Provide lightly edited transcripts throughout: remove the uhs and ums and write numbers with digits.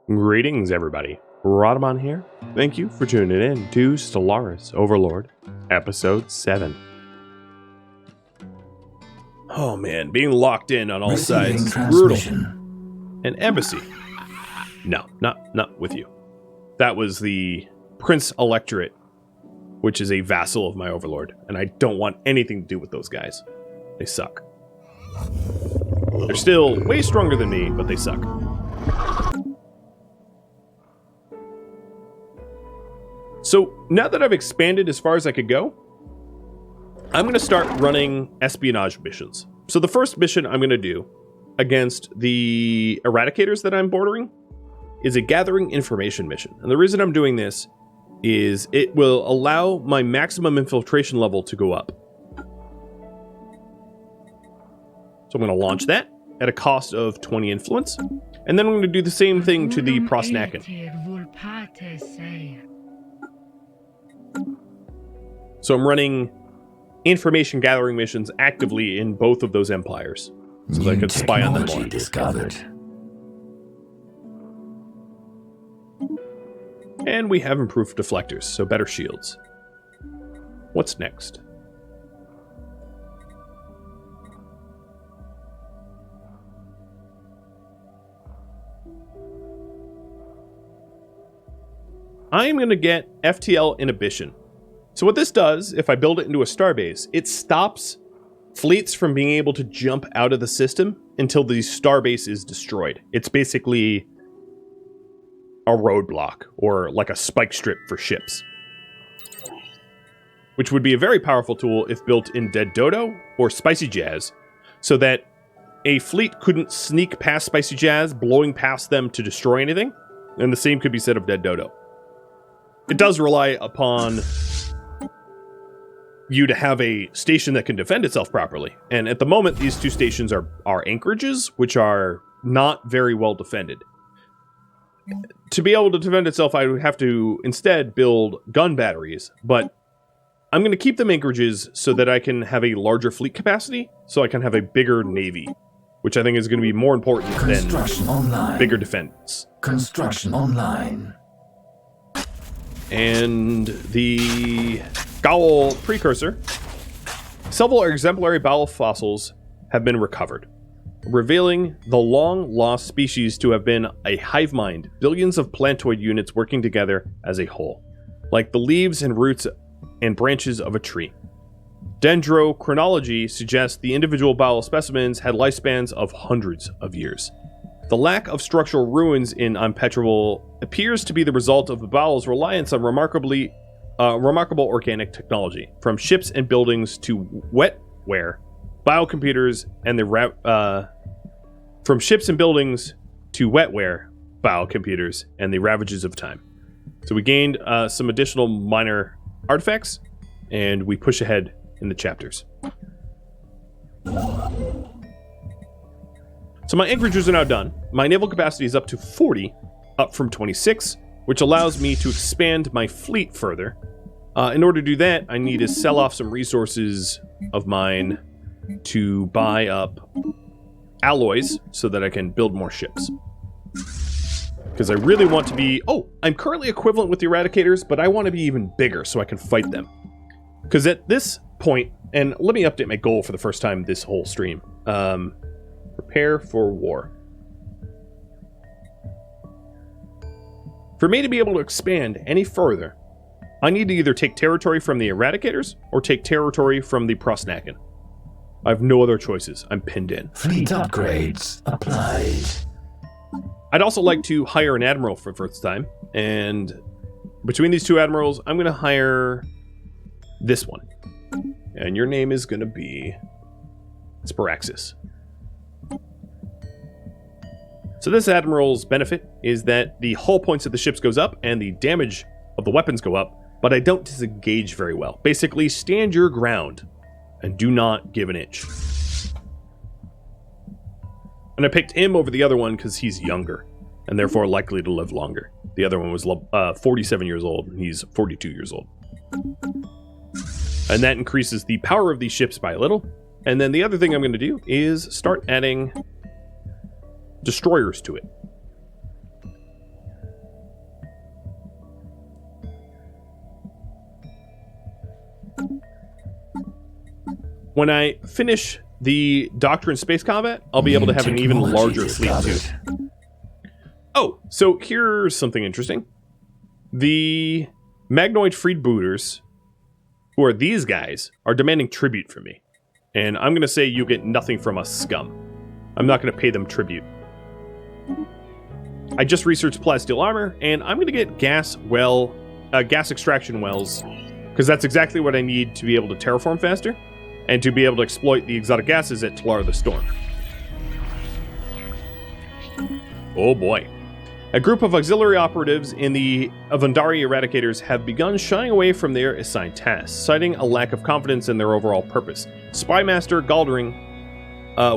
Greetings, everybody. Rhadamant here. Thank you for tuning in to Stellaris Overlord, Episode 7. Oh man, being locked in on all sides is brutal. An embassy. No, not with you. That was the Prince Electorate, which is a vassal of my overlord, and I don't want anything to do with those guys. They suck. They're still way stronger than me, but they suck. So, now that I've expanded as far as I could go, I'm going to start running espionage missions. So the first mission I'm going to do against the eradicators that I'm bordering is a gathering information mission. And the reason I'm doing this is it will allow my maximum infiltration level to go up. So I'm going to launch that at a cost of 20 influence. And then I'm going to do the same thing to the Prosnakin. So I'm running information gathering missions actively in both of those empires, so that I could spy on them more. Discovered. And we have improved deflectors, so better shields. What's next? I'm going to get FTL inhibition. So what this does, if I build it into a starbase, it stops fleets from being able to jump out of the system until the starbase is destroyed. It's basically a roadblock, or like a spike strip for ships. Which would be a very powerful tool if built in Dead Dodo or Spicy Jazz, so that a fleet couldn't sneak past Spicy Jazz, blowing past them to destroy anything, and the same could be said of Dead Dodo. It does rely upon you to have a station that can defend itself properly. And at the moment, these two stations are anchorages, which are not very well defended. To be able to defend itself, I would have to instead build gun batteries, but I'm going to keep them anchorages so that I can have a larger fleet capacity, so I can have a bigger navy, which I think is going to be more important than bigger defense. Construction online. And the Gowl precursor. Several exemplary bowel fossils have been recovered, revealing the long-lost species to have been a hive mind, billions of plantoid units working together as a whole, like the leaves and roots and branches of a tree. Dendrochronology suggests the individual bowel specimens had lifespans of hundreds of years. The lack of structural ruins in Unpetrable appears to be the result of the bowel's reliance on remarkable organic technology, from ships and buildings to wetware, biocomputers, and the ravages of time. So we gained some additional minor artifacts, and we push ahead in the chapters. So my anchorages are now done. My naval capacity is up to 40, up from 26, which allows me to expand my fleet further. In order to do that, I need to sell off some resources of mine to buy up alloys so that I can build more ships. Because I really want to be... Oh, I'm currently equivalent with the Eradicators, but I want to be even bigger so I can fight them. Because at this point, and let me update my goal for the first time this whole stream. Prepare for war. For me to be able to expand any further, I need to either take territory from the Eradicators or take territory from the Prosnakin. I have no other choices. I'm pinned in. Fleet upgrades applied. I'd also like to hire an admiral for the first time, and between these two admirals, I'm going to hire this one. And your name is going to be Sparaxis. So this admiral's benefit is that the hull points of the ships goes up and the damage of the weapons go up, but I don't disengage very well. Basically, stand your ground and do not give an inch. And I picked him over the other one because he's younger and therefore likely to live longer. The other one was 47 years old and he's 42 years old. And that increases the power of these ships by a little. And then the other thing I'm going to do is start adding destroyers to it. When I finish the Doctrine space combat, I'll be able to have an even larger fleet too. Oh, so here's something interesting. The Magnoid Freebooters, who are these guys, are demanding tribute from me. And I'm going to say you get nothing from us, scum. I'm not going to pay them tribute. I just researched plasteel armor, and I'm going to get gas extraction wells, because that's exactly what I need to be able to terraform faster, and to be able to exploit the exotic gases at Talara the Storm. Oh boy. A group of auxiliary operatives in the Avandari Eradicators have begun shying away from their assigned tasks, citing a lack of confidence in their overall purpose. Spymaster Galdring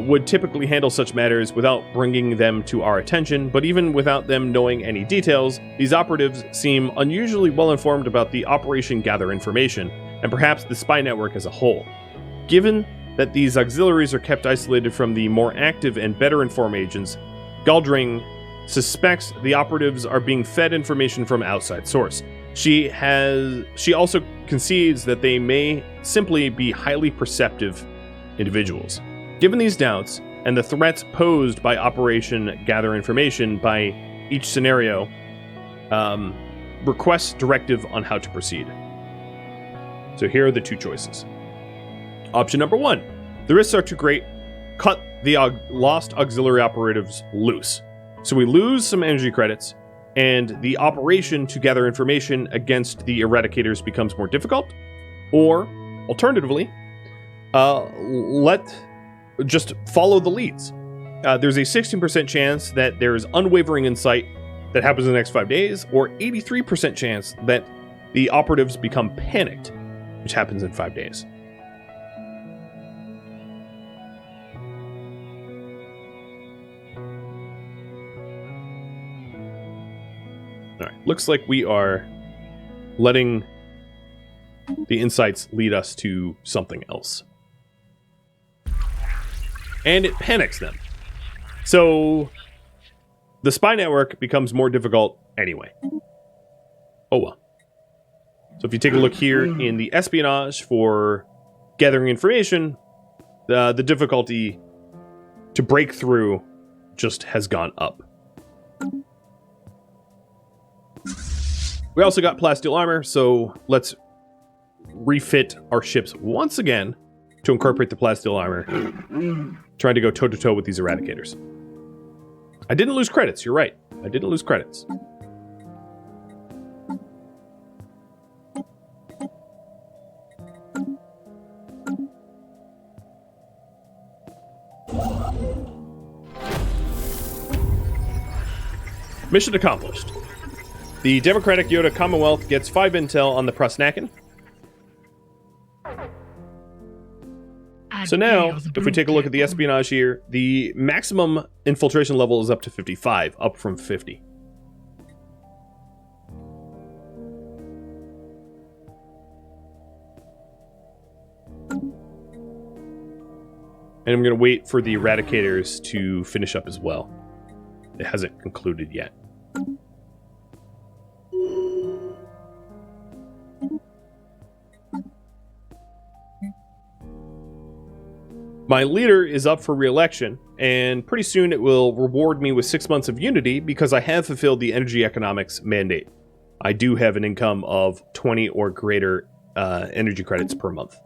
would typically handle such matters without bringing them to our attention, but even without them knowing any details, these operatives seem unusually well informed about the Operation Gather Information, and perhaps the spy network as a whole. Given that these auxiliaries are kept isolated from the more active and better informed agents, Galdring suspects the operatives are being fed information from outside source. She also concedes that they may simply be highly perceptive individuals. Given these doubts, and the threats posed by Operation Gather Information by each scenario, requests directive on how to proceed. So here are the two choices. Option number 1. The risks are too great. Cut the lost auxiliary operatives loose. So we lose some energy credits, and the operation to gather information against the Eradicators becomes more difficult. Or, alternatively, just follow the leads. There's a 16% chance that there's unwavering insight that happens in the next 5 days, or 83% chance that the operatives become panicked, which happens in 5 days. Alright, looks like we are letting the insights lead us to something else. And it panics them. So the spy network becomes more difficult anyway. Oh well. So if you take a look here in the espionage for gathering information, the difficulty to break through just has gone up. We also got plasteel armor, so let's refit our ships once again to incorporate the plasteel armor, trying to go toe-to-toe with these Eradicators. I didn't lose credits, you're right. I didn't lose credits. Mission accomplished. The Democratic Yoda Commonwealth gets 5 intel on the Prasnaken. So now, if we take a look at the espionage here, the maximum infiltration level is up to 55, up from 50. And I'm going to wait for the Eradicators to finish up as well. It hasn't concluded yet. My leader is up for re-election, and pretty soon it will reward me with 6 months of unity because I have fulfilled the energy economics mandate. I do have an income of 20 or greater energy credits per month.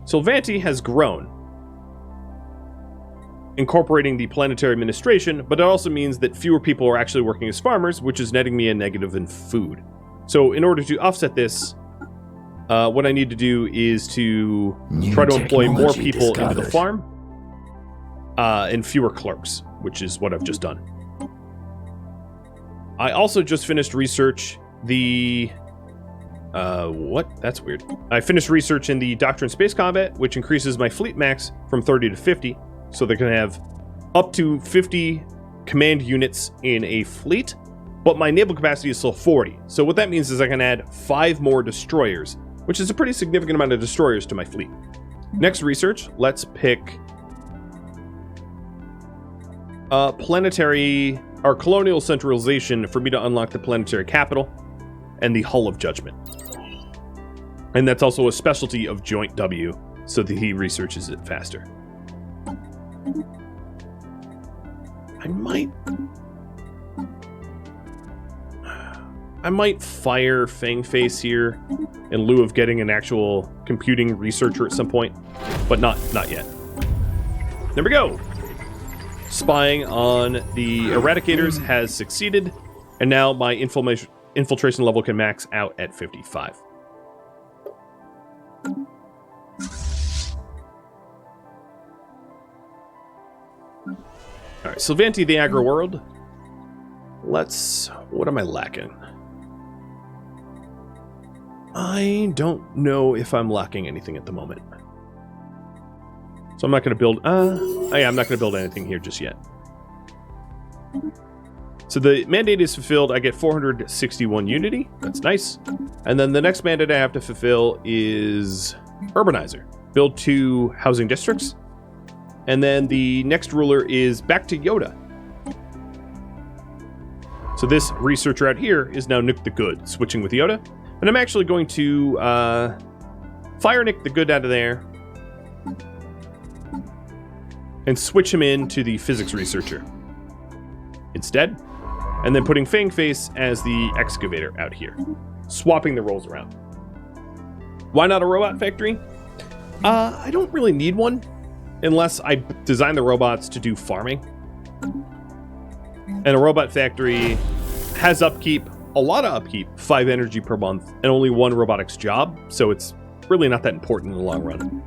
Sylvanti has grown, incorporating the planetary administration, but it also means that fewer people are actually working as farmers, which is netting me a negative in food. So in order to offset this, what I need to do is to try to employ more people into the farm and fewer clerks, which is what I've just done. I also just finished research what? That's weird. I finished research in the Doctrine Space Combat, which increases my fleet max from 30 to 50, so they can have up to 50 command units in a fleet, but my naval capacity is still 40. So what that means is I can add 5 more destroyers, which is a pretty significant amount of destroyers to my fleet. Next research, let's pick planetary or colonial centralization for me to unlock the planetary capital and the Hull of Judgment. And that's also a specialty of Joint W, so that he researches it faster. I might fire Fangface here in lieu of getting an actual computing researcher at some point, but not yet. There we go. Spying on the Eradicators has succeeded, and now my infiltration level can max out at 55. Alright, Sylvanti the Agro World. What am I lacking? I don't know if I'm lacking anything at the moment. So I'm not going to build... I'm not going to build anything here just yet. So the mandate is fulfilled. I get 461 unity. That's nice. And then the next mandate I have to fulfill is Urbanizer. Build 2 housing districts. And then the next ruler is back to Yoda. So this researcher out here is now Nick the Good, switching with Yoda. And I'm actually going to fire Nick the Good out of there and switch him into the physics researcher instead. And then putting Fangface as the excavator out here. Swapping the roles around. Why not a robot factory? I don't really need one. Unless I design the robots to do farming. And a robot factory has upkeep, a lot of upkeep, 5 energy per month, and only 1 robotics job, so it's really not that important in the long run.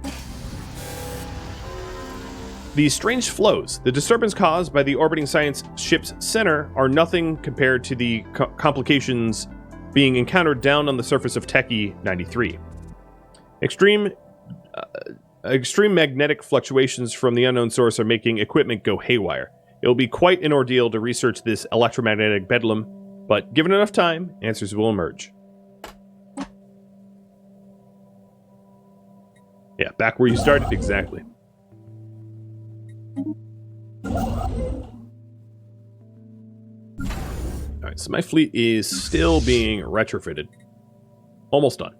The strange flows, the disturbance caused by the orbiting science ship's center, are nothing compared to the complications being encountered down on the surface of Techie 93. Extreme magnetic fluctuations from the unknown source are making equipment go haywire. It will be quite an ordeal to research this electromagnetic bedlam, but given enough time, answers will emerge. Yeah, back where you started, exactly. Alright, so my fleet is still being retrofitted. Almost done.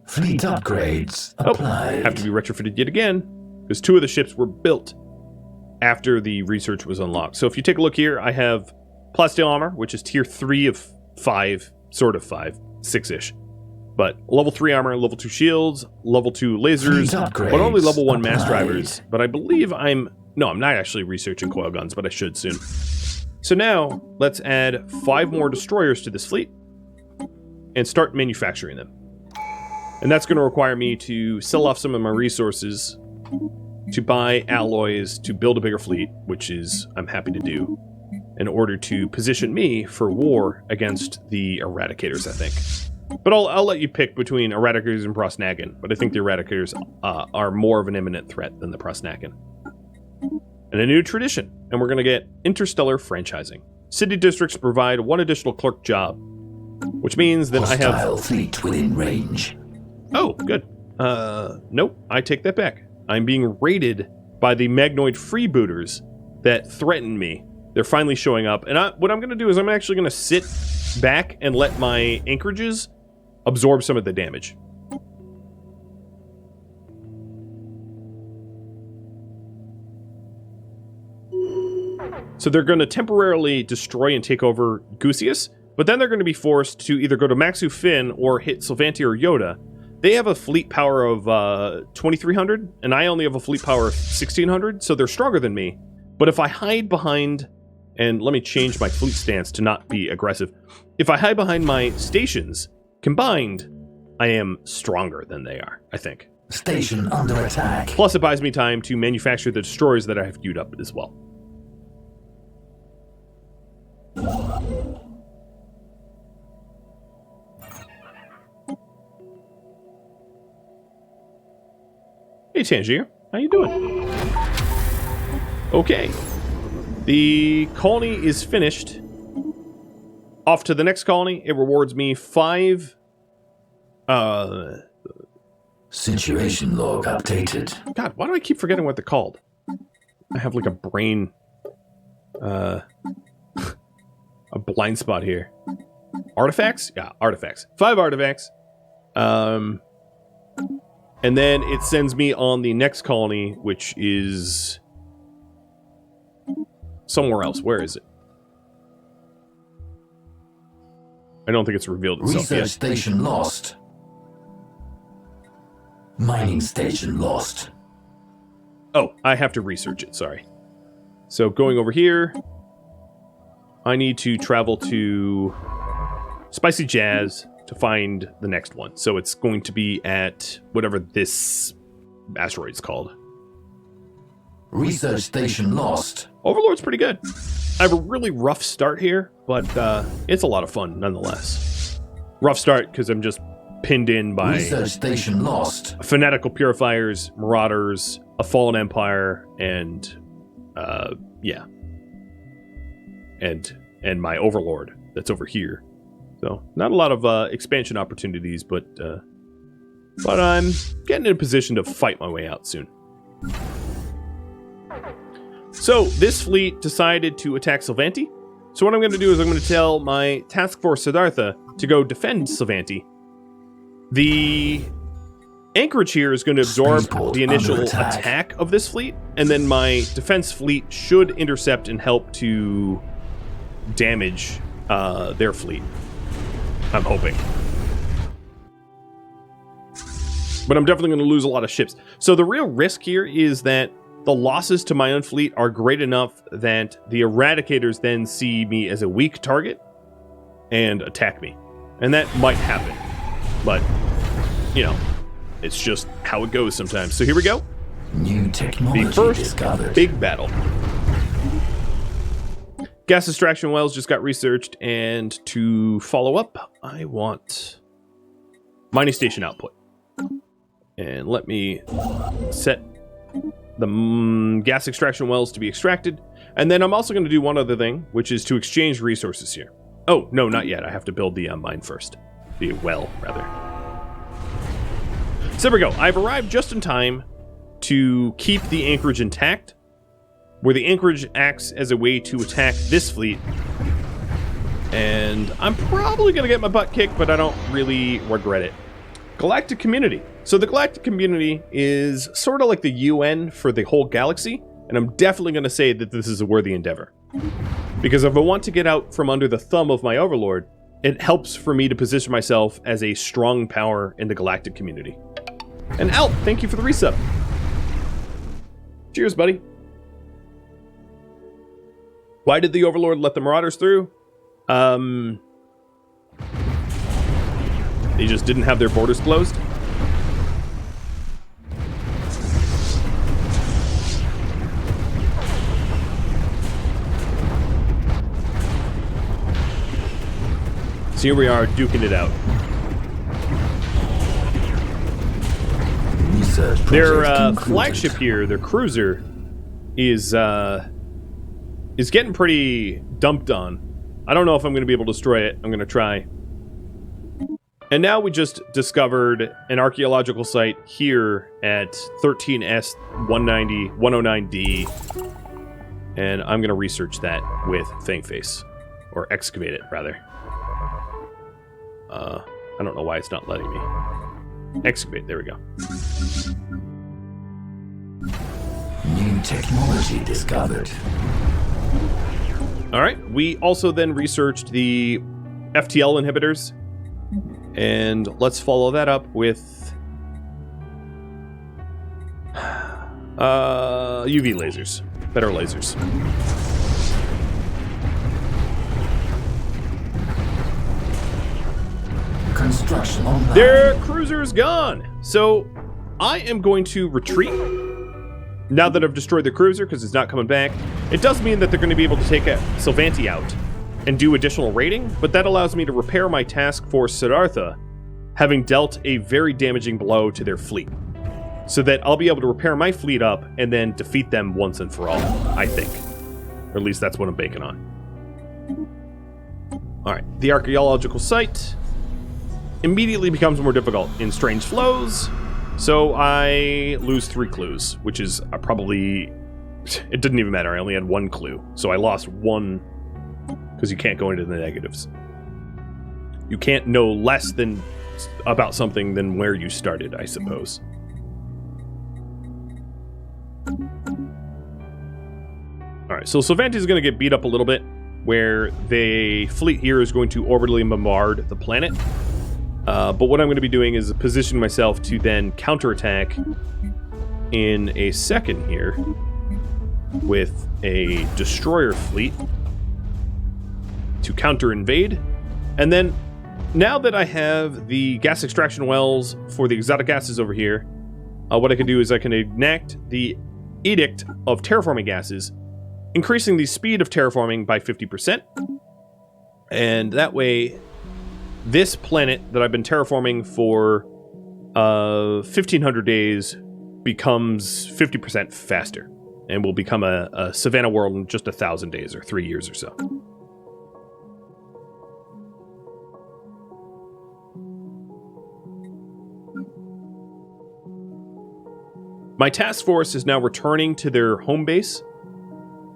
Fleet upgrades applied. Have to be retrofitted yet again, because 2 of the ships were built after the research was unlocked. So if you take a look here, I have Plasteel Armor, which is tier 3 of 5, sort of 5, 6-ish. But level 3 armor, level 2 shields, level 2 lasers, but only level 1 mass drivers. But I believe no, I'm not actually researching coil guns, but I should soon. So now, let's add 5 more destroyers to this fleet and start manufacturing them. And that's going to require me to sell off some of my resources to buy alloys to build a bigger fleet, which is I'm happy to do, in order to position me for war against the Eradicators, I think. But I'll let you pick between Eradicators and Prosnagan, but I think the Eradicators are more of an imminent threat than the Prosnagan. And a new tradition, and we're going to get interstellar franchising. City districts provide 1 additional clerk job, which means that I have... Hostile fleet within range. Oh, good. Nope, I take that back. I'm being raided by the Magnoid Freebooters that threatened me. They're finally showing up, and what I'm going to do is I'm actually going to sit back and let my anchorages absorb some of the damage. So they're going to temporarily destroy and take over Gusius, but then they're going to be forced to either go to Maxu Fin or hit Sylvanti or Yoda. They have a fleet power of 2,300, and I only have a fleet power of 1,600, so they're stronger than me. But if I hide behind, and let me change my fleet stance to not be aggressive. If I hide behind my stations, combined, I am stronger than they are, I think. Station under attack. Plus, it buys me time to manufacture the destroyers that I have queued up as well. Hey Tangier, how you doing? Okay. The colony is finished. Off to the next colony. It rewards me 5... Situation log updated. God, why do I keep forgetting what they're called? I have like a brain... a blind spot here. Artifacts? Yeah, artifacts. 5 artifacts. And then it sends me on the next colony, which is somewhere else. Where is it? I don't think it's revealed itself yet. Research station lost. Mining station lost. Oh, I have to research it, sorry. So going over here, I need to travel to Spicy Jazz to find the next one. So it's going to be at whatever this asteroid is called. Research station lost. Overlord's pretty good. I have a really rough start here, but it's a lot of fun nonetheless. Rough start because I'm just pinned in by Research station lost. fanatical purifiers, marauders, a fallen empire, and yeah, and my overlord that's over here. So not a lot of expansion opportunities, but I'm getting in a position to fight my way out soon. So this fleet decided to attack Sylvanti. So what I'm going to do is I'm going to tell my task force Siddhartha to go defend Sylvanti. The anchorage here is going to absorb the initial attack of this fleet, and then my defense fleet should intercept and help to damage their fleet. I'm hoping. But I'm definitely going to lose a lot of ships. So the real risk here is that the losses to my own fleet are great enough that the Eradicators then see me as a weak target and attack me. And that might happen. But, you know, it's just how it goes sometimes. So here we go. New technology The first discovered. big battle. Gas extraction wells just got researched, and to follow up, I want mining station output. And let me set the gas extraction wells to be extracted. And then I'm also going to do one other thing, which is to exchange resources here. Oh, no, not yet. I have to build the mine first. The well, rather. So there we go. I've arrived just in time to keep the anchorage intact, where the anchorage acts as a way to attack this fleet. And I'm probably going to get my butt kicked, but I don't really regret it. Galactic Community. So the Galactic Community is sort of like the UN for the whole galaxy, and I'm definitely going to say that this is a worthy endeavor. Because if I want to get out from under the thumb of my overlord, it helps for me to position myself as a strong power in the Galactic Community. And Alt, thank you for the resub. Cheers, buddy. Why did the Overlord let the Marauders through? They just didn't have their borders closed. So here we are, duking it out. Their flagship here, their cruiser, is getting pretty dumped on. I don't know if I'm going to be able to destroy it. I'm going to try. And now we just discovered an archaeological site here at 13S 190 109D. And I'm going to research that with Fangface. Or excavate it, rather. I don't know why it's not letting me. Excavate, there we go. New technology discovered. Alright, we also then researched the FTL inhibitors. And let's follow that up with UV lasers. Better lasers. Construction online. Their cruiser's gone. So I am going to retreat now that I've destroyed the cruiser because it's not coming back. It does mean that they're going to be able to take Sylvanti out and do additional raiding, but that allows me to repair my task force Siddhartha, having dealt a very damaging blow to their fleet, so that I'll be able to repair my fleet up and then defeat them once and for all, I think. Or at least that's what I'm banking on. Alright, the archaeological site immediately becomes more difficult in strange flows, so I lose 3 clues, which is probably... It didn't even matter, I only had 1 clue, so I lost 1 because you can't go into the negatives. You can't know less than about something than where you started, I suppose. Alright, so Sylvanti is going to get beat up a little bit, where the fleet here is going to orbitally bombard the planet. But what I'm going to be doing is position myself to then counterattack in a second here with a destroyer fleet to counter-invade. And then, now that I have the gas extraction wells for the exotic gases over here, what I can do is I can enact the Edict of Terraforming Gases, increasing the speed of terraforming by 50%. And that way, this planet that I've been terraforming for 1,500 days becomes 50% faster and will become a Savannah world in just 1,000 days or 3 years or so. My task force is now returning to their home base,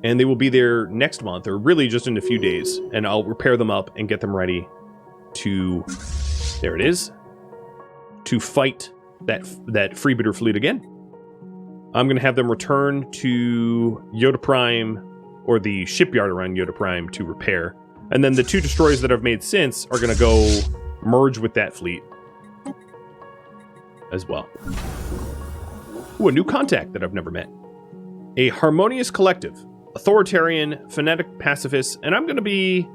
and they will be there next month, or really just in a few days, and I'll repair them up and get them ready to, there it is, to fight that freebooter fleet again. I'm going to have them return to Yoda Prime, or the shipyard around Yoda Prime, to repair. And then the 2 destroyers that I've made since are going to go merge with that fleet as well. Ooh, a new contact that I've never met. A harmonious collective. Authoritarian, fanatic pacifists, and I'm going to be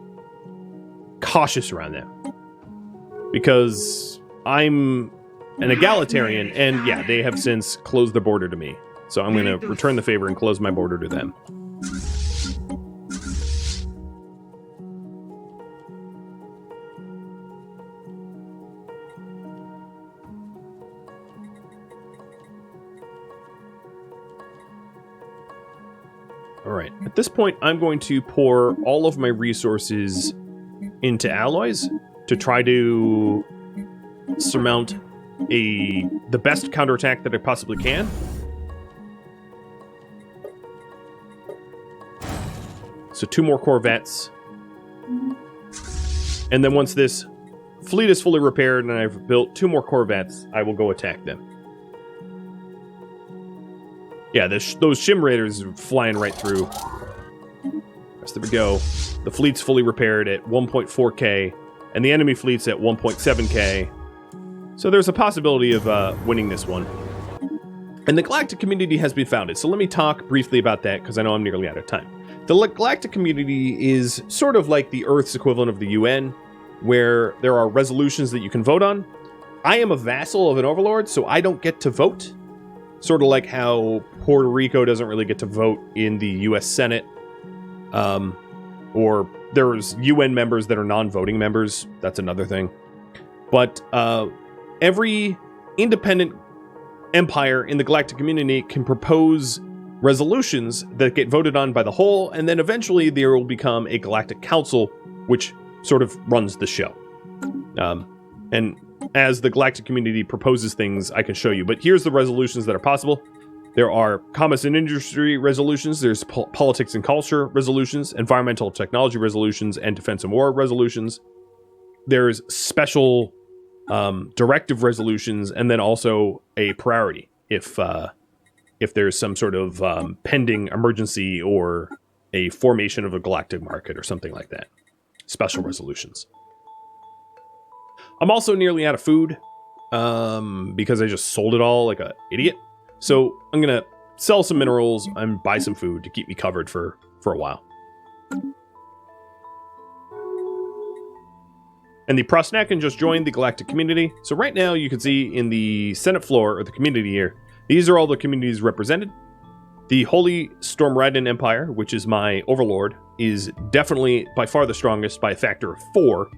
cautious around them. Because I'm an egalitarian, and yeah, they have since closed the border to me. So I'm going to return the favor and close my border to them. Alright, at this point, I'm going to pour all of my resources into alloys to try to surmount the best counterattack that I possibly can. So 2 more Corvettes. And then once this fleet is fully repaired and I've built 2 more Corvettes, I will go attack them. Yeah, those Shim Raiders are flying right through. Yes, there we go. The fleet's fully repaired at 1.4k, and the enemy fleet's at 1.7k. So there's a possibility of winning this one. And the Galactic Community has been founded, so let me talk briefly about that, because I know I'm nearly out of time. The Galactic Community is sort of like the Earth's equivalent of the UN, where there are resolutions that you can vote on. I am a vassal of an overlord, so I don't get to vote. Sort of like how Puerto Rico doesn't really get to vote in the U.S. Senate. Or there's UN members that are non-voting members. That's another thing. But every independent empire in the Galactic Community can propose resolutions that get voted on by the whole, and then eventually there will become a Galactic Council, which sort of runs the show. And as the Galactic Community proposes things, I can show you. But here's the resolutions that are possible. There are commerce and industry resolutions, there's politics and culture resolutions, environmental technology resolutions, and defense and war resolutions. There's special directive resolutions, and then also a priority if there's some sort of pending emergency or a formation of a galactic market or something like that. Special resolutions. I'm also nearly out of food because I just sold it all like an idiot. So I'm going to sell some minerals and buy some food to keep me covered for a while. And the Prosnakan just joined the Galactic Community. So right now you can see in the Senate floor, or the community here, these are all the communities represented. The Holy Stormradin Empire, which is my overlord, is definitely by far the strongest by a factor of 4,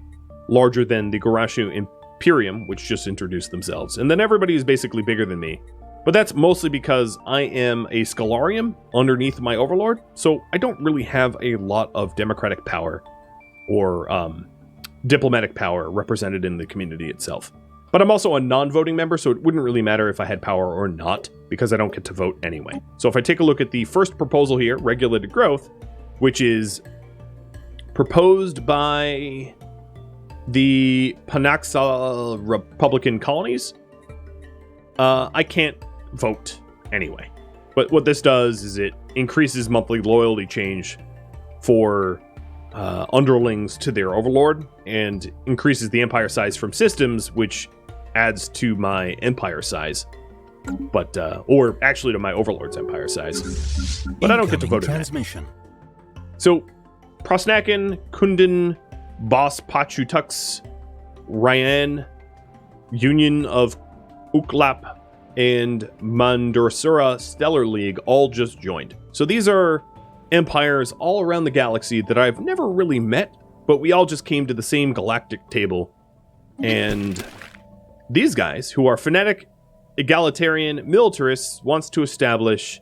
larger than the Garashu Imperium, which just introduced themselves. And then everybody is basically bigger than me. But that's mostly because I am a Scholarium underneath my overlord, so I don't really have a lot of democratic power or diplomatic power represented in the community itself. But I'm also a non-voting member, so it wouldn't really matter if I had power or not, because I don't get to vote anyway. So if I take a look at the first proposal here, regulated growth, which is proposed by the Panaxa Republican colonies, I can't vote anyway. But what this does is it increases monthly loyalty change for underlings to their overlord, and increases the empire size from systems, which adds to my empire size. But, or actually to my overlord's empire size. But I don't get to vote in that. So, Prosnakin, Kundin, Bos Pachutux, Ryan, Union of Uklap, and Mandursura Stellar League all just joined. So these are empires all around the galaxy that I've never really met, but we all just came to the same galactic table. And these guys, who are fanatic, egalitarian militarists, wants to establish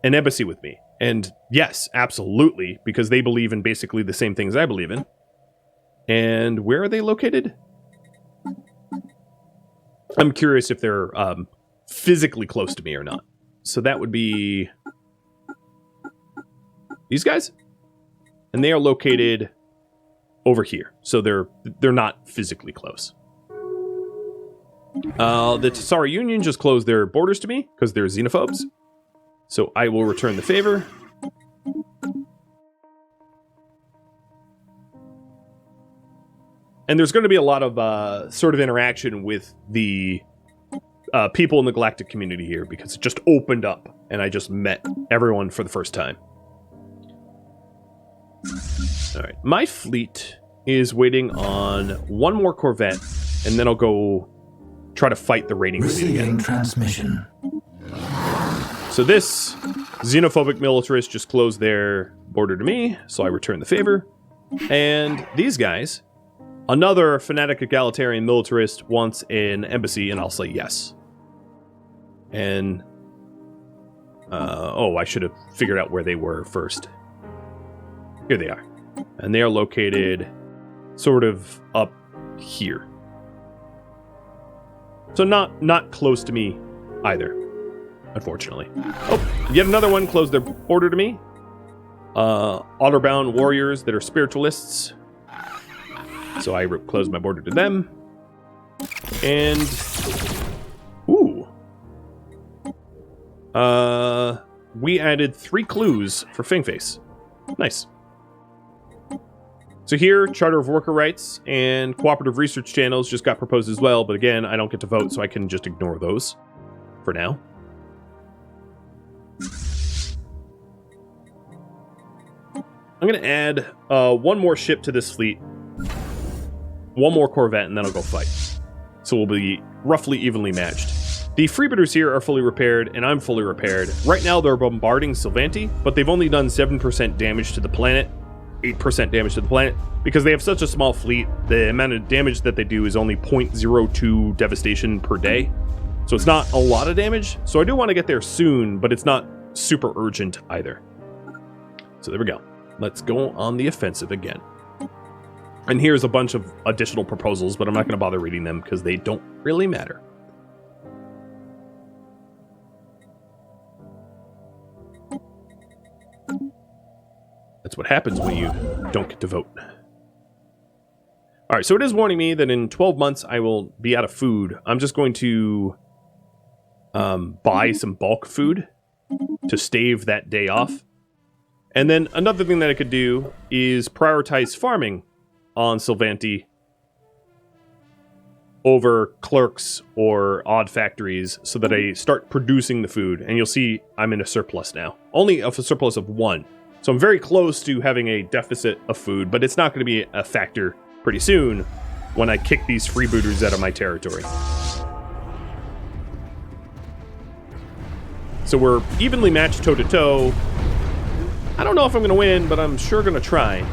an embassy with me. And yes, absolutely, because they believe in basically the same things I believe in. And where are they located? I'm curious if they're physically close to me or not. So that would be these guys, and they are located over here. So they're not physically close. The Tassara Union just closed their borders to me because they're xenophobes. So I will return the favor. And there's going to be a lot of sort of interaction with the people in the galactic community here, because it just opened up and I just met everyone for the first time. All right, my fleet is waiting on one more Corvette, and then I'll go try to fight the raiding fleet again. Receiving transmission. So this xenophobic militarist just closed their border to me, so I return the favor. And these guys, another fanatic egalitarian militarist wants an embassy, and I'll say yes. And, oh, I should have figured out where they were first. Here they are. And they are located sort of up here. So not close to me either, unfortunately. Oh, yet another one closed their border to me. Honor-bound warriors that are spiritualists. So I closed my border to them. And ooh. We added 3 clues for Fingface. Nice. So here, Charter of Worker Rights and Cooperative Research Channels just got proposed as well, but again, I don't get to vote, so I can just ignore those for now. I'm going to add one more ship to this fleet, one more Corvette, and then I'll go fight. So we'll be roughly evenly matched. The Freebooters here are fully repaired, and I'm fully repaired. Right now, they're bombarding Sylvanti, but they've only done 7% damage to the planet. 8% damage to the planet, because they have such a small fleet. The amount of damage that they do is only 0.02 devastation per day, so it's not a lot of damage. So I do want to get there soon, but it's not super urgent either. So there we go. Let's go on the offensive again. And here's a bunch of additional proposals, but I'm not going to bother reading them because they don't really matter. That's what happens when you don't get to vote. Alright, so it is warning me that in 12 months I will be out of food. I'm just going to buy some bulk food to stave that day off. And then another thing that I could do is prioritize farming on Sylvanti over clerks or odd factories so that I start producing the food. And you'll see I'm in a surplus now. Only a surplus of 1. So I'm very close to having a deficit of food, but it's not going to be a factor pretty soon when I kick these freebooters out of my territory. So we're evenly matched toe-to-toe. I don't know if I'm going to win, but I'm sure going to try.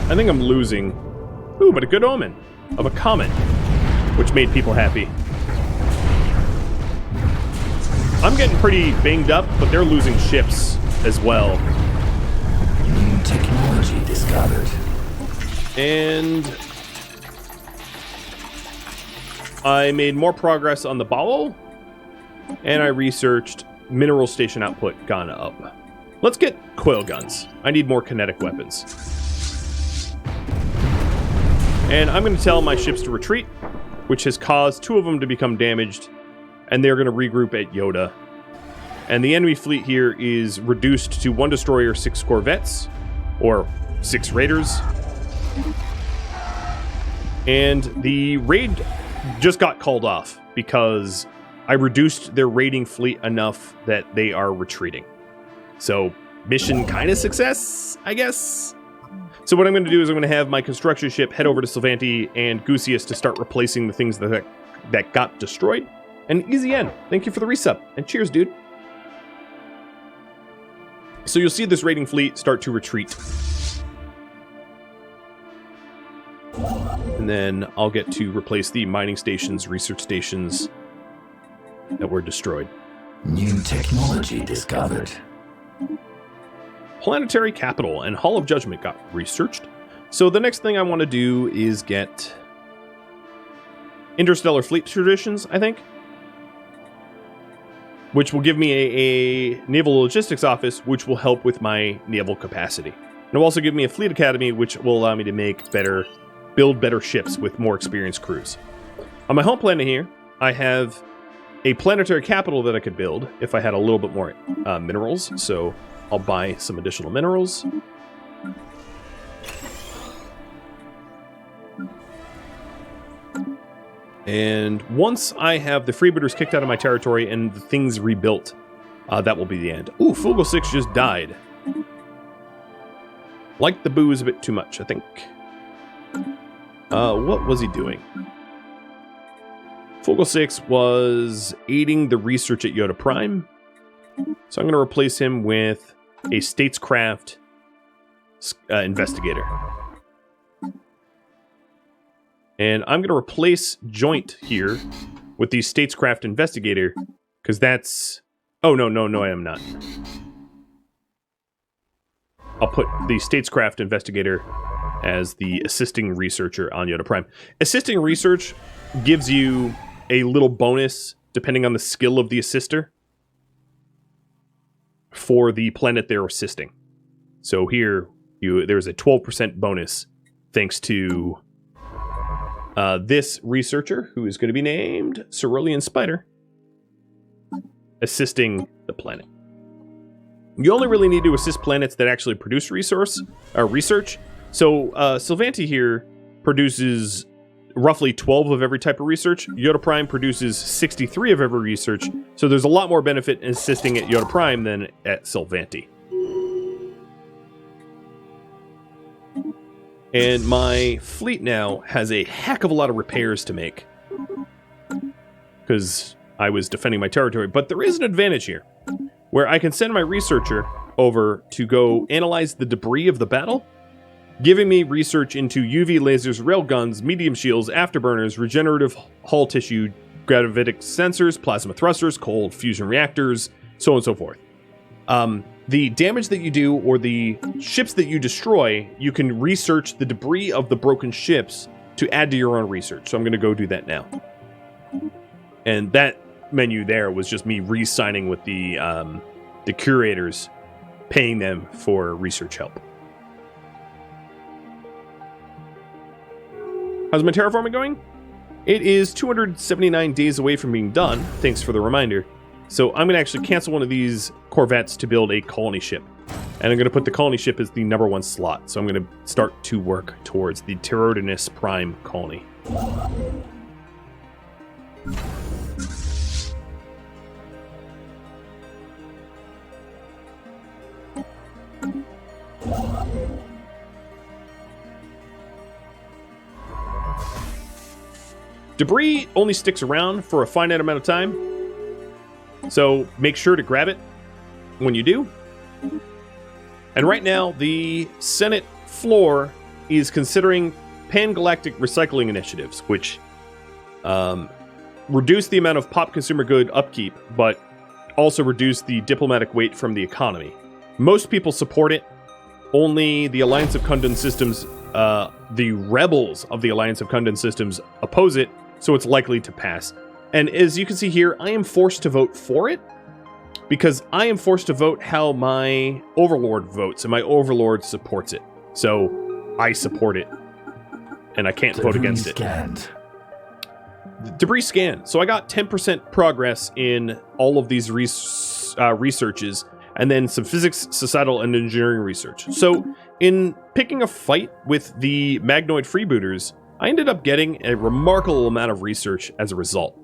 I think I'm losing. Ooh, but a good omen of a comet, which made people happy. I'm getting pretty banged up, but they're losing ships as well. New technology discovered. And I made more progress on the bowel, and I researched mineral station output gone up. Let's get coil guns. I need more kinetic weapons. And I'm going to tell my ships to retreat, which has caused 2 of them to become damaged, and they're going to regroup at Yoda. And the enemy fleet here is reduced to 1 destroyer, 6 corvettes, or 6 raiders. And the raid just got called off because I reduced their raiding fleet enough that they are retreating. So, mission kind of success, I guess. So what I'm going to do is I'm going to have my construction ship head over to Sylvanti and Gusius to start replacing the things that got destroyed. And easy end. Thank you for the resub. And cheers, dude. So you'll see this raiding fleet start to retreat. And then I'll get to replace the mining stations, research stations that were destroyed. New technology discovered. Planetary Capital and Hall of Judgment got researched. So the next thing I want to do is get Interstellar Fleet Traditions, I think, which will give me a naval logistics office, which will help with my naval capacity. And it'll also give me a fleet academy, which will allow me to build better ships with more experienced crews. On my home planet here, I have a planetary capital that I could build if I had a little bit more minerals. So I'll buy some additional minerals. And once I have the Freebooters kicked out of my territory and the things rebuilt, that will be the end. Ooh, Fugal 6 just died. Liked the booze a bit too much, I think. What was he doing? Fugal 6 was aiding the research at Yoda Prime. So I'm going to replace him with a statescraft investigator. And I'm going to replace Joint here with the statescraft investigator, because that's... Oh, no, I am not. I'll put the statescraft investigator as the assisting researcher on Yoda Prime. Assisting research gives you a little bonus, depending on the skill of the assister, for the planet they're assisting. So here, there's a 12% bonus thanks to this researcher, who is going to be named Cerulean Spider, assisting the planet. You only really need to assist planets that actually produce research. So Sylvanti here produces roughly 12 of every type of research. Yoda Prime produces 63 of every research, so there's a lot more benefit in assisting at Yoda Prime than at Sylvanti. And my fleet now has a heck of a lot of repairs to make, because I was defending my territory. But there is an advantage here, where I can send my researcher over to go analyze the debris of the battle, giving me research into UV lasers, railguns, medium shields, afterburners, regenerative hull tissue, gravitic sensors, plasma thrusters, cold fusion reactors, so on and so forth. The damage that you do, or the ships that you destroy, you can research the debris of the broken ships to add to your own research. So I'm going to go do that now. And that menu there was just me re-signing with the curators, paying them for research help. How's my terraforming going? It is 279 days away from being done. Thanks for the reminder. So I'm going to actually cancel one of these corvettes to build a colony ship. And I'm going to put the colony ship as the #1 slot. So I'm going to start to work towards the Pterodonus Prime colony. Debris only sticks around for a finite amount of time, so make sure to grab it when you do. And right now, the Senate floor is considering pan-galactic recycling initiatives, which reduce the amount of pop consumer good upkeep, but also reduce the diplomatic weight from the economy. Most people support it. Only the Alliance of Kundun Systems, the rebels of the Alliance of Kundun Systems, oppose it, so it's likely to pass. And as you can see here, I am forced to vote for it, because I am forced to vote how my Overlord votes, and my Overlord supports it. So I support it, and I can't vote against it. Debris scan. So I got 10% progress in all of these researches, and then some physics, societal, and engineering research. So in picking a fight with the Magnoid Freebooters, I ended up getting a remarkable amount of research as a result.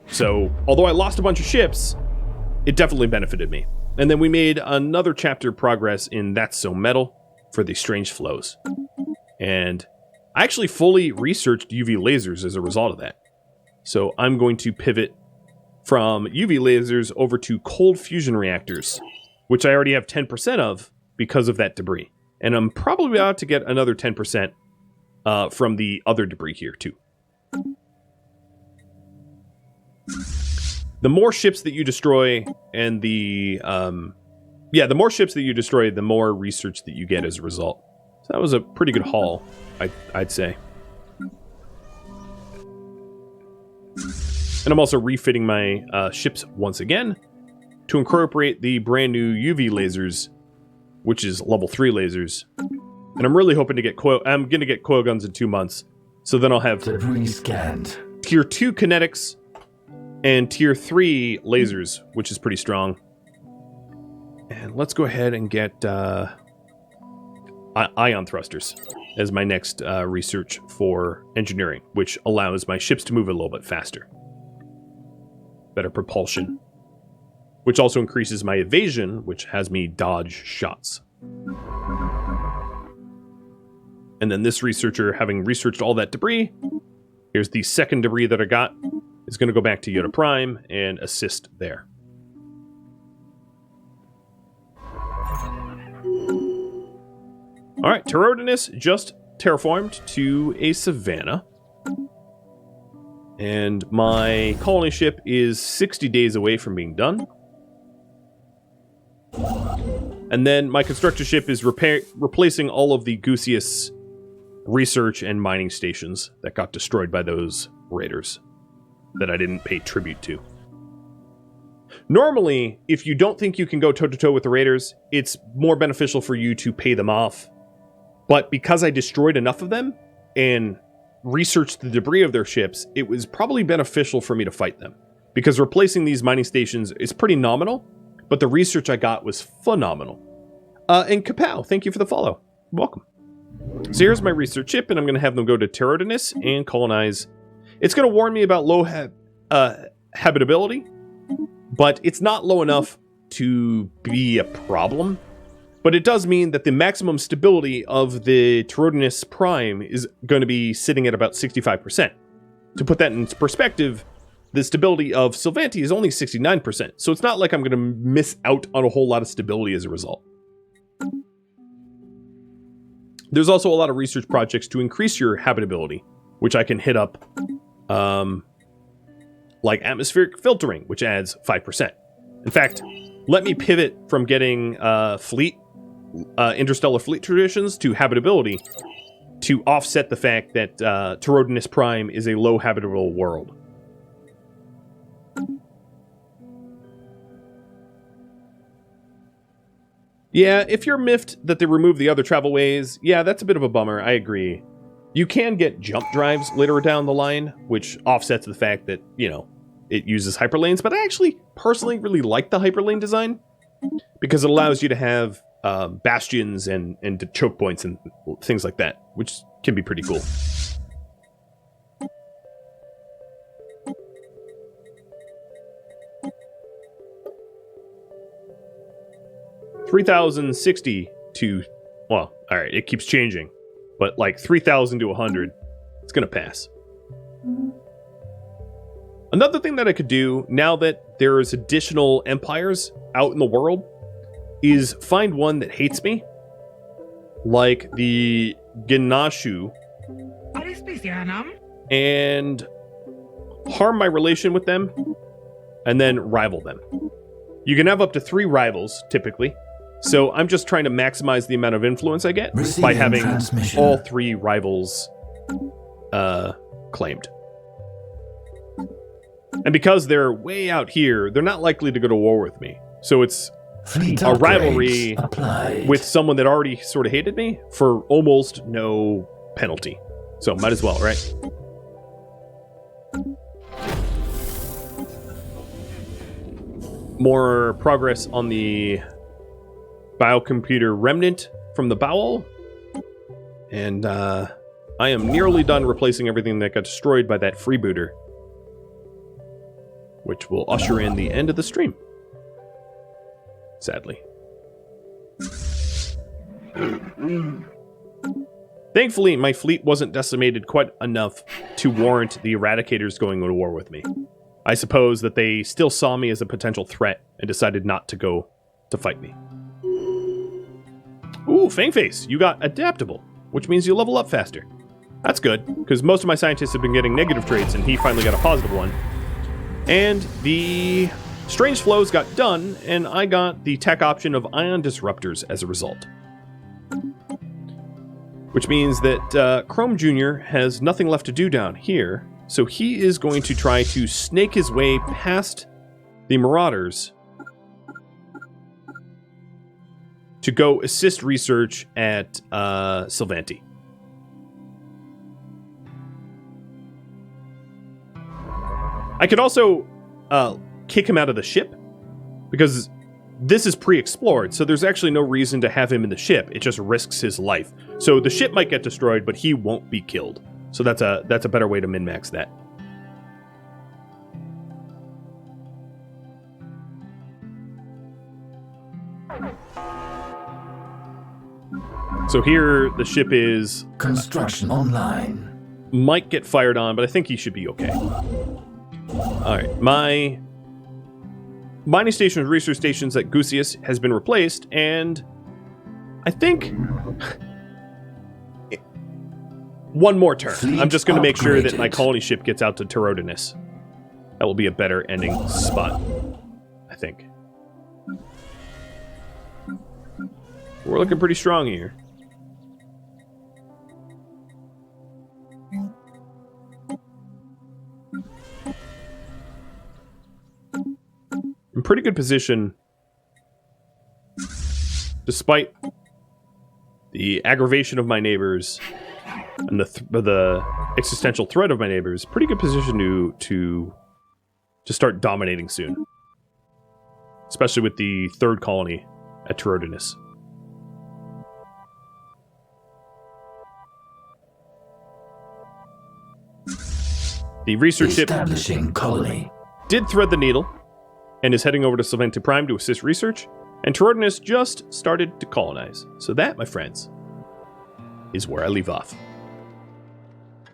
So although I lost a bunch of ships, it definitely benefited me. And then we made another chapter progress in That's So Metal for the strange flows. And I actually fully researched UV lasers as a result of that. So I'm going to pivot from UV lasers over to cold fusion reactors, which I already have 10% of because of that debris. And I'm probably about to get another 10% from the other debris here too. The more ships that you destroy and the more ships that you destroy, the more research that you get as a result. So that was a pretty good haul, I'd say. And I'm also refitting my ships once again to incorporate the brand new UV lasers, which is level 3 lasers. And I'm really hoping to get I'm going to get coil guns in 2 months. So then I'll have Debris scanned. tier 2 kinetics and tier 3 lasers, which is pretty strong. And let's go ahead and get ion thrusters as my next research for engineering, which allows my ships to move a little bit faster. Better propulsion, which also increases my evasion, which has me dodge shots. And then this researcher, having researched all that debris, here's the second debris that I got, is going to go back to Yoda Prime and assist there. Alright, Tyrannus just terraformed to a savannah. And my colony ship is 60 days away from being done. And then my constructor ship is replacing all of the Gusius research and mining stations that got destroyed by those raiders that I didn't pay tribute to. Normally, if you don't think you can go toe-to-toe with the raiders, it's more beneficial for you to pay them off. But because I destroyed enough of them and researched the debris of their ships, it was probably beneficial for me to fight them. Because replacing these mining stations is pretty nominal, but the research I got was phenomenal. And Kapow, thank you for the follow. Welcome. So here's my research ship, and I'm going to have them go to Tyrannus and colonize. It's going to warn me about low habitability, but it's not low enough to be a problem. But it does mean that the maximum stability of the Tyrannus Prime is going to be sitting at about 65%. To put that in perspective, the stability of Sylvanti is only 69%, so it's not like I'm going to miss out on a whole lot of stability as a result. There's also a lot of research projects to increase your habitability, which I can hit up, like atmospheric filtering, which adds 5%. In fact, let me pivot from getting interstellar fleet traditions to habitability to offset the fact that Tyrannus Prime is a low habitable world. Yeah, if you're miffed that they remove the other travel ways, yeah, that's a bit of a bummer, I agree. You can get jump drives later down the line, which offsets the fact that, you know, it uses hyperlanes, but I actually personally really like the hyperlane design because it allows you to have bastions and choke points and things like that, which can be pretty cool. $3,060 to, well, all right, it keeps changing, but like 3,000 to 100, it's gonna pass. Another thing that I could do now that there's additional empires out in the world is find one that hates me, like the Ginashu, and harm my relation with them, and then rival them. You can have up to 3 rivals, typically. So I'm just trying to maximize the amount of influence I get by having all 3 rivals claimed. And because they're way out here, they're not likely to go to war with me. So it's Fleet a upgrades rivalry applied. with someone that already sort of hated me for almost no penalty. So might as well, right? More progress on the biocomputer remnant from the bowel. And I am nearly done replacing everything that got destroyed by that freebooter, which will usher in the end of the stream. Sadly. Thankfully, my fleet wasn't decimated quite enough to warrant the Eradicators going to war with me. I suppose that they still saw me as a potential threat and decided not to go to fight me. Ooh, Fangface, you got adaptable, which means you level up faster. That's good, because most of my scientists have been getting negative traits, and he finally got a positive one. And the Strange Flows got done, and I got the tech option of Ion Disruptors as a result. Which means that Chrome Jr. has nothing left to do down here, so he is going to try to snake his way past the Marauders to go assist research at Sylvanti. I could also kick him out of the ship, because this is pre-explored, so there's actually no reason to have him in the ship. It just risks his life. So the ship might get destroyed, but he won't be killed. So that's a better way to min-max that. So here the ship is Construction online. might get fired on, but I think he should be okay. All right, my mining stations, research stations at Gusius has been replaced, and I think one more turn. Fleet I'm just going to make sure that my upgraded. colony ship gets out to Tyrodinis. That will be a better ending spot, I think. We're looking pretty strong here. In pretty good position, despite the aggravation of my neighbors and the existential threat of my neighbors. Pretty good position to start dominating soon, especially with the third colony at Tyrodinis. The research ship Establishing colony. did thread the needle and is heading over to Sylvanti Prime to assist research, and Tyrodinis just started to colonize. So that, my friends, is where I leave off.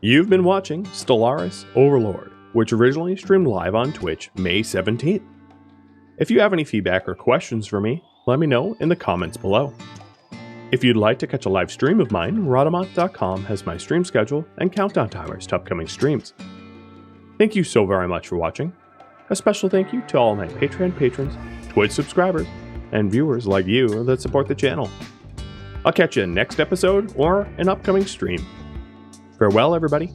You've been watching Stellaris Overlord, which originally streamed live on Twitch May 17th. If you have any feedback or questions for me, let me know in the comments below. If you'd like to catch a live stream of mine, Rhadamant.com has my stream schedule and countdown timers to upcoming streams. Thank you so very much for watching. A special thank you to all my Patreon patrons, Twitch subscribers, and viewers like you that support the channel. I'll catch you in next episode or an upcoming stream. Farewell, everybody.